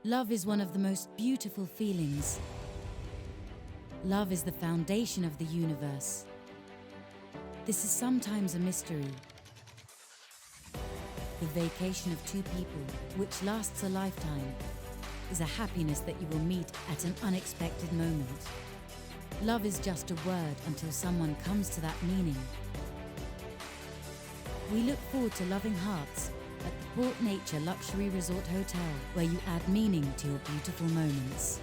Love is one of the most beautiful feelings. Love is the foundation of the universe. This is sometimes a mystery. The vacation of two people, which lasts a lifetime, is a happiness that you will meet at an unexpected moment. Love is just a word until someone comes to that meaning. We look forward to loving hearts at the Port Nature Luxury Resort Hotel, where you add meaning to your beautiful moments.